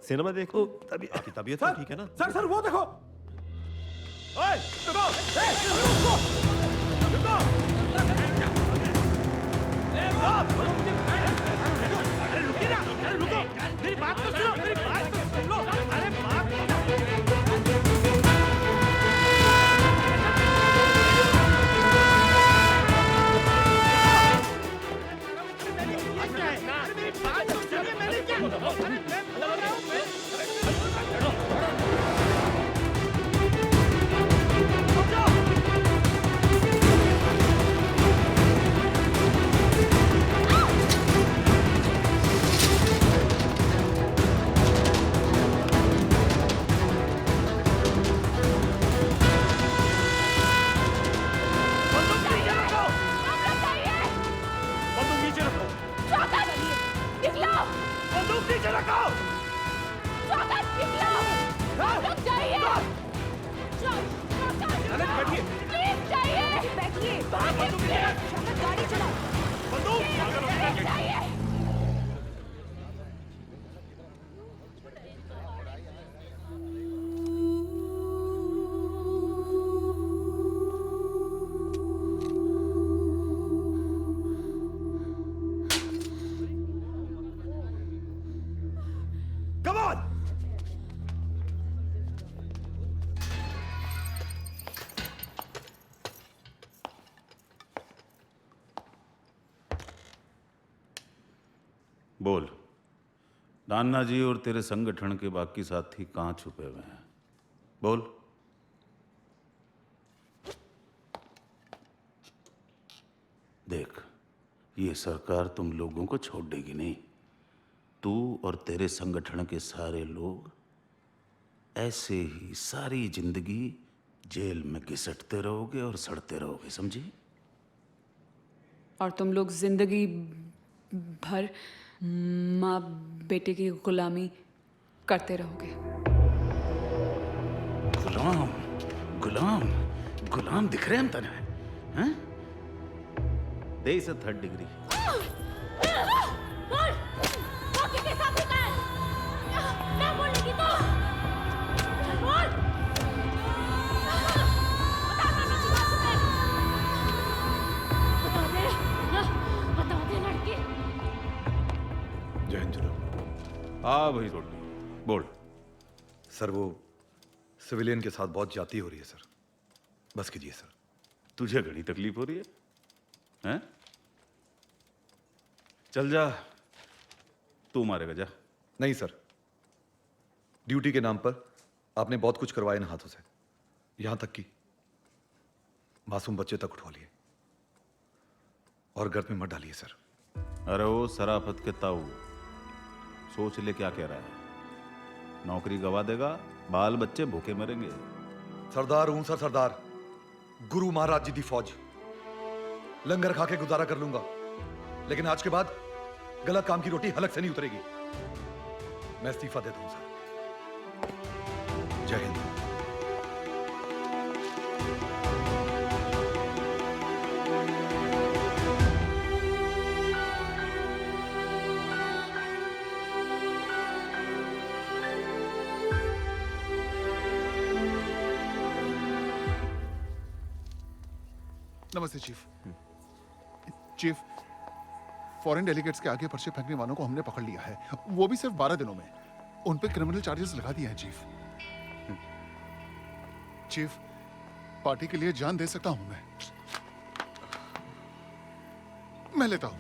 Cinema देखो। आपकी तबीयत तो ठीक है ना? सर सर वो देखो। ओए रुको, रुको, अरे रुकिए ना, अरे रुको, मेरी बात तो सुनो, मेरी बात तो सुन लो। अरे बात बोल, नाना जी और तेरे संगठन के बाकी साथी कहाँ छुपे हुए हैं? बोल। देख, ये सरकार तुम लोगों को छोड़ देगी नहीं। तू और तेरे संगठन के सारे लोग ऐसे ही सारी जिंदगी जेल में घिसटते रहोगे और सड़ते रहोगे, समझी? और तुम लोग जिंदगी भर माँ बेटे की गुलामी करते रहोगे। गुलाम गुलाम गुलाम दिख रहे हैं हम तने, हैं? दे इसे 3rd डिग्री। हाँ भाई रोटी बोल। सर वो सिविलियन के साथ बहुत ज्यादती हो रही है सर, बस कीजिए सर। तुझे घड़ी तकलीफ हो रही है, हैं? चल जा, तू मारेगा जा। नहीं सर, ड्यूटी के नाम पर आपने बहुत कुछ करवाया इन हाथों से, यहां तक कि मासूम बच्चे तक उठवा लिए और गर्द में मत डालिए सर। अरे वो सराफत के ताऊ, सोच ले क्या कह रहा है। नौकरी गवा देगा, बाल बच्चे भूखे मरेंगे। सरदार हूं सर, सरदार। गुरु महाराज जी दी फौज, लंगर खा के गुजारा कर लूंगा, लेकिन आज के बाद गलत काम की रोटी हलक से नहीं उतरेगी। मैं इस्तीफा देता हूं सर। जय हिंद। नमस्ते चीफ। चीफ, फॉरेन डेलीगेट्स के आगे पर्चे फेंकने वालों को हमने पकड़ लिया है, वो भी सिर्फ 12 दिनों में। उन पे क्रिमिनल चार्जेस लगा दिए हैं चीफ। चीफ, पार्टी के लिए जान दे सकता हूं मैं लेता हूं।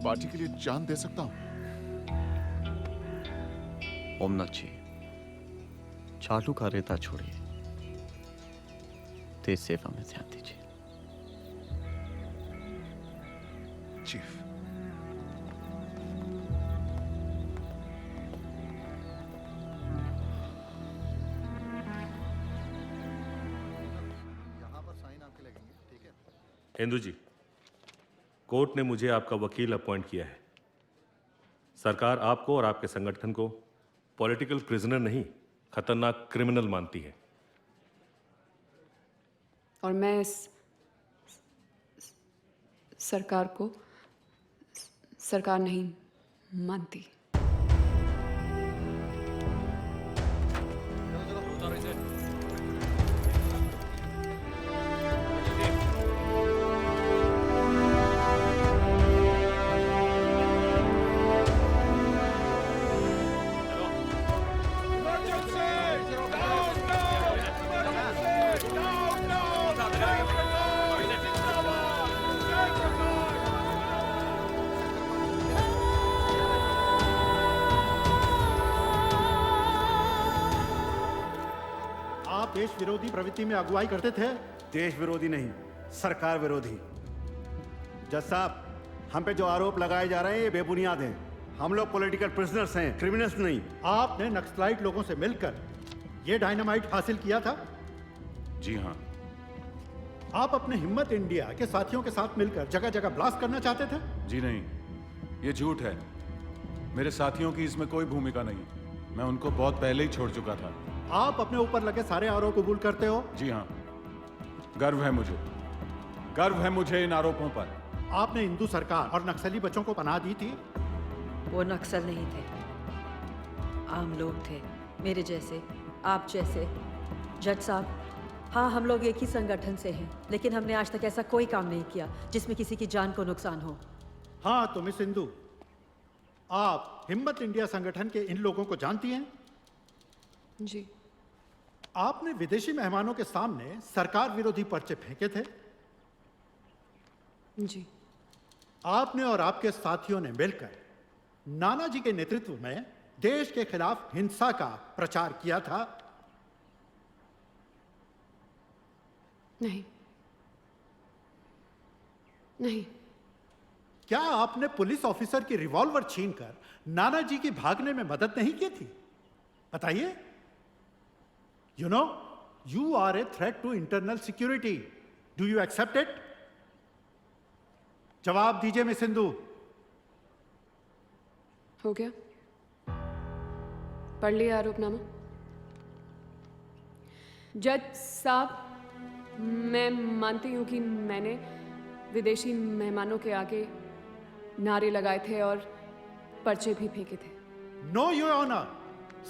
पार्टी के लिए जान दे सकता हूं। ओमनाथ जी, चालू का रेता छोड़िए, देश सेवा में ध्यान दीजिए। चीफ, यहां पर साइन आपके लगेंगे, ठीक है? इंदु जी, कोर्ट ने मुझे आपका वकील अपॉइंट किया है। सरकार आपको और आपके संगठन को पॉलिटिकल प्रिजनर नहीं, खतरनाक क्रिमिनल मानती है। और मैं इस सरकार को सरकार नहीं मानती। आप देश विरोधी प्रवृत्ति में अगुवाई करते थे। देश विरोधी नहीं, सरकार विरोधी। जज साहब, हम पे जो आरोप लगाए जा रहे हैं ये बेबुनियाद हैं। हम लोग पॉलिटिकल प्रिजनर्स हैं, क्रिमिनल्स नहीं। आपने नक्सलाइट लोगों से मिलकर ये डायनामाइट हासिल किया था। जी हाँ। आप अपने हिम्मत इंडिया के साथियों के साथ मिलकर जगह जगह ब्लास्ट करना चाहते थे। जी नहीं, ये झूठ है। मेरे साथियों की इसमें कोई भूमिका नहीं। मैं उनको बहुत पहले ही छोड़ चुका था। आप अपने ऊपर लगे सारे आरोप कबूल करते हो। जी हाँ, गर्व है मुझे। गर्व है मुझे इन आरोपों पर। आपने हिंदू सरकार और नक्सली बच्चों को पनाह दी थी। वो नक्सल नहीं थे, आम लोग थे, मेरे जैसे, आप जैसे। जज साहब, हाँ हम लोग एक ही संगठन से हैं, लेकिन हमने आज तक ऐसा कोई काम नहीं किया जिसमें किसी की जान को नुकसान हो। हाँ तो मिस सिंधु, आप हिम्मत इंडिया संगठन के इन लोगों को जानती हैं। जी। आपने विदेशी मेहमानों के सामने सरकार विरोधी पर्चे फेंके थे। जी। आपने और आपके साथियों ने मिलकर नाना जी के नेतृत्व में देश के खिलाफ हिंसा का प्रचार किया था। नहीं, नहीं। क्या आपने पुलिस ऑफिसर की रिवॉल्वर छीनकर नाना जी की भागने में मदद नहीं की थी? बताइए। You know, you are a threat to internal security. Do you accept it? जवाब दीजिए मिस सिंधु। हो गया? पढ़ लिया आरोपनामा? जज साहब, मैं मानती हूं कि मैंने विदेशी मेहमानों के आगे नारे लगाए थे और पर्चे भी फेंके थे। नो योर ऑनर,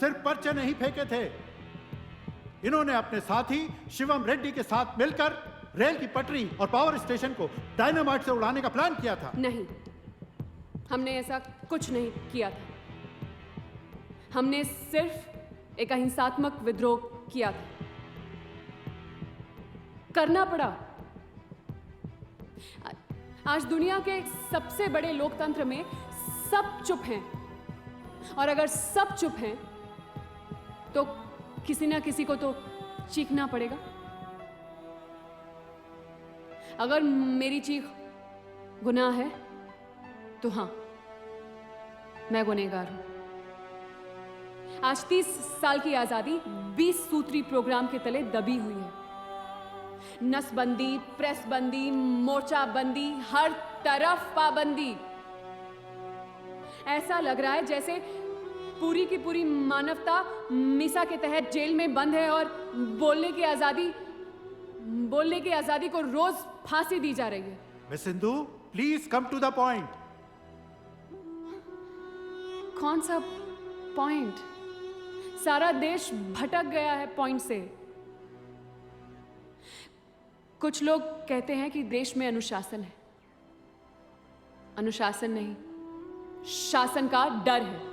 सिर्फ पर्चे नहीं फेंके थे। इन्होंने अपने साथी शिवम रेड्डी के साथ मिलकर रेल की पटरी और पावर स्टेशन को डायनामाइट से उड़ाने का प्लान किया था। नहीं, हमने ऐसा कुछ नहीं किया था। हमने सिर्फ एक अहिंसात्मक विद्रोह किया था। करना पड़ा। आज दुनिया के सबसे बड़े लोकतंत्र में सब चुप हैं, और अगर सब चुप हैं तो किसी ना किसी को तो चीखना पड़ेगा। अगर मेरी चीख गुनाह है तो हां, मैं गुनहगार हूं। आज 30 साल की आजादी 20 सूत्री प्रोग्राम के तले दबी हुई है। नसबंदी, प्रेस बंदी, मोर्चा बंदी, हर तरफ पाबंदी। ऐसा लग रहा है जैसे पूरी की पूरी मानवता मीसा के तहत जेल में बंद है और बोलने की आजादी को रोज फांसी दी जा रही है। Miss Sindhu, please come to the point. कौन सा पॉइंट? सारा देश भटक गया है पॉइंट से। कुछ लोग कहते हैं कि देश में अनुशासन है। अनुशासन नहीं, शासन का डर है।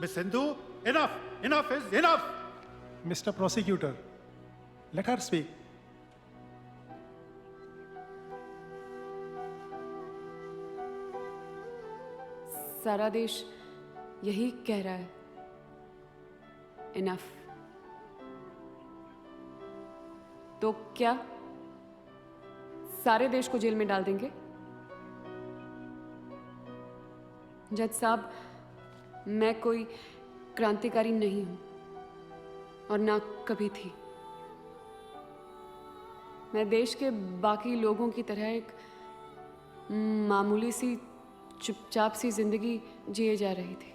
Miss Sindhu, enough, enough is enough. Mr. Prosecutor, let her speak. सारा देश यही कह रहा है, इनफ। तो क्या सारे देश को जेल में डाल देंगे? जज साहब, मैं कोई क्रांतिकारी नहीं हूं और ना कभी थी। मैं देश के बाकी लोगों की तरह एक मामूली सी चुपचाप सी जिंदगी जिए जा रही थी।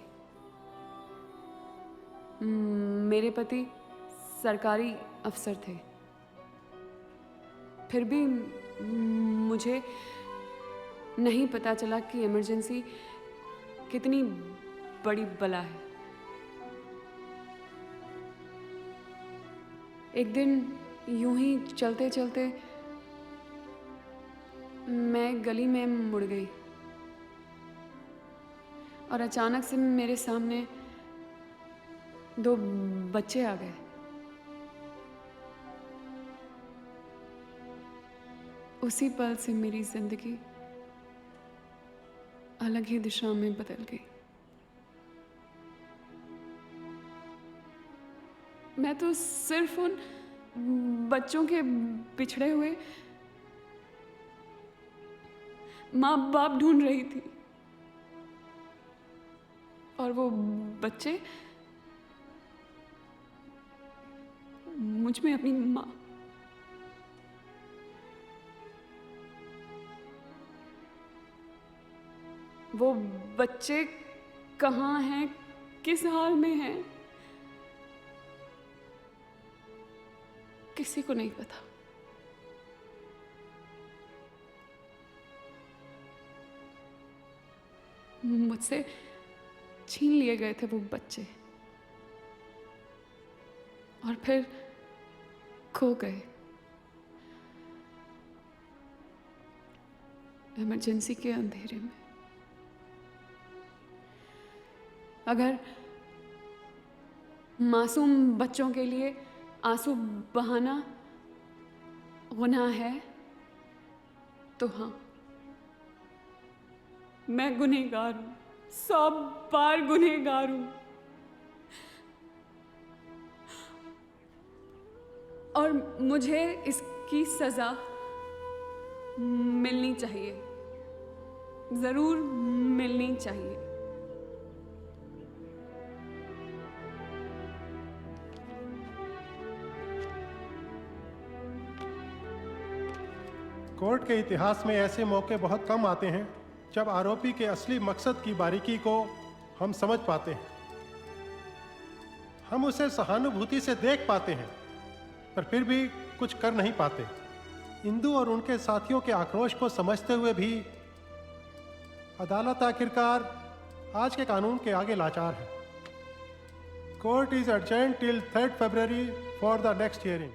मेरे पति सरकारी अफसर थे, फिर भी मुझे नहीं पता चला कि इमरजेंसी कितनी बड़ी बला है। एक दिन यूं ही चलते चलते मैं गली में मुड़ गई और अचानक से मेरे सामने 2 बच्चे आ गए। उसी पल से मेरी जिंदगी अलग ही दिशा में बदल गई। मैं तो सिर्फ उन बच्चों के बिछड़े हुए माँ बाप ढूंढ रही थी और वो बच्चे मुझ में अपनी माँ। वो बच्चे कहाँ हैं, किस हाल में हैं, किसी को नहीं पता। मुझसे छीन लिए गए थे वो बच्चे और फिर खो गए इमरजेंसी के अंधेरे में। अगर मासूम बच्चों के लिए आंसू बहाना गुनाह है तो हाँ, मैं गुनहगार हूं, 100 बार गुनहगार हूं। और मुझे इसकी सजा मिलनी चाहिए, जरूर मिलनी चाहिए। कोर्ट के इतिहास में ऐसे मौके बहुत कम आते हैं जब आरोपी के असली मकसद की बारीकी को हम समझ पाते हैं, हम उसे सहानुभूति से देख पाते हैं, पर फिर भी कुछ कर नहीं पाते। इंदु और उनके साथियों के आक्रोश को समझते हुए भी अदालत आखिरकार आज के कानून के आगे लाचार है। Court is adjourned till 3rd February for the next hearing.